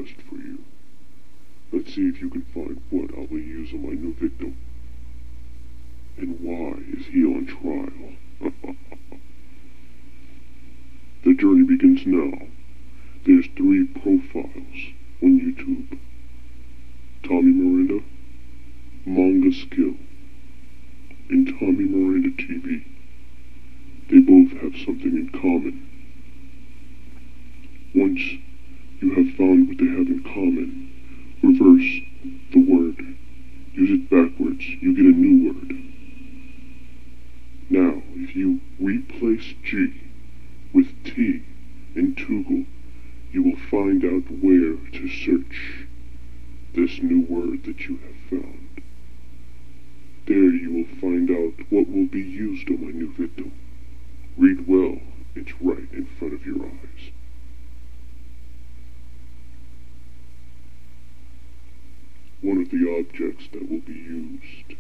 test for you. Let's see if you can find what I will use on my new victim. And why is he on trial? The journey begins now. There's 3 profiles on YouTube. Tommy Miranda, Manga Skill, and Tommy Miranda TV. They both have something in common. Once you have found what they have in common, reverse the word. Use it backwards. You get a new word. Now, if you replace G with T in Toogle, you will find out where to search this new word that you have found. There you will find out what will be used on my new victim. Read well, it's right in front of your eyes. One of the objects that will be used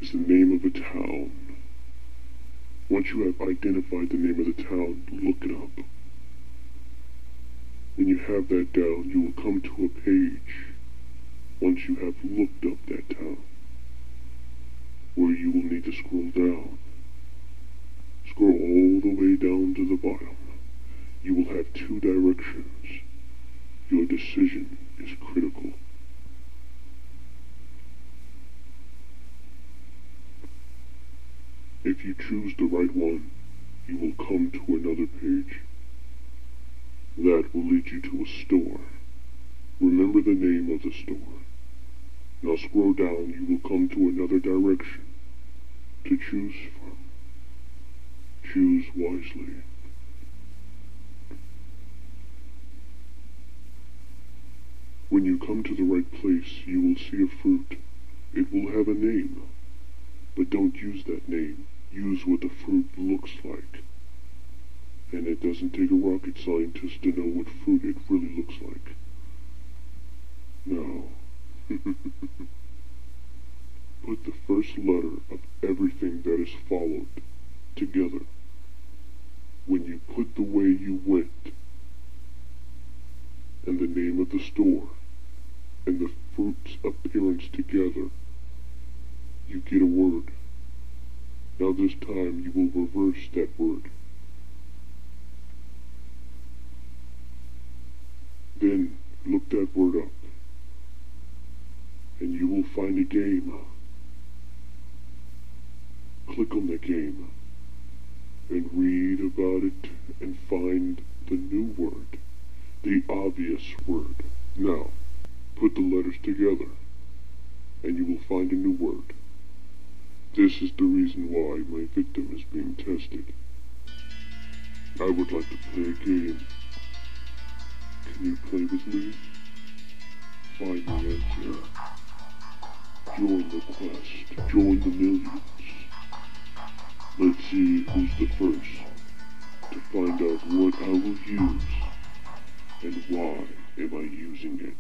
is the name of a town. Once you have identified the name of the town, look it up. When you have that down, you will come to a page, once you have looked up that town, where you will need to scroll down. Scroll all the way down to the bottom. You will have 2 directions. Your decision is critical. If you choose the right one, you will come to another page. That will lead you to a store. Remember the name of the store. Now scroll down, you will come to another direction to choose from. Choose wisely. When you come to the right place, you will see a fruit. It will have a name, but don't use that name. Use what the fruit looks like. And it doesn't take a rocket scientist to know what fruit it really looks like. Now, put the first letter of everything that is followed together. When you put the way you went, and the name of the store, and the fruit's appearance together, you get a word. Now this time you will reverse that word. Then look that word up, and you will find a game. Click on the game, and read about it, and find the new word, the obvious word. Now, put the letters together, and you will find a new word. This is the reason why my victim is being tested. I would like to play a game. Can you play with me? Find the answer. Join the quest. Join the millions. Let's see who's the first to find out what I will use and why am I using it.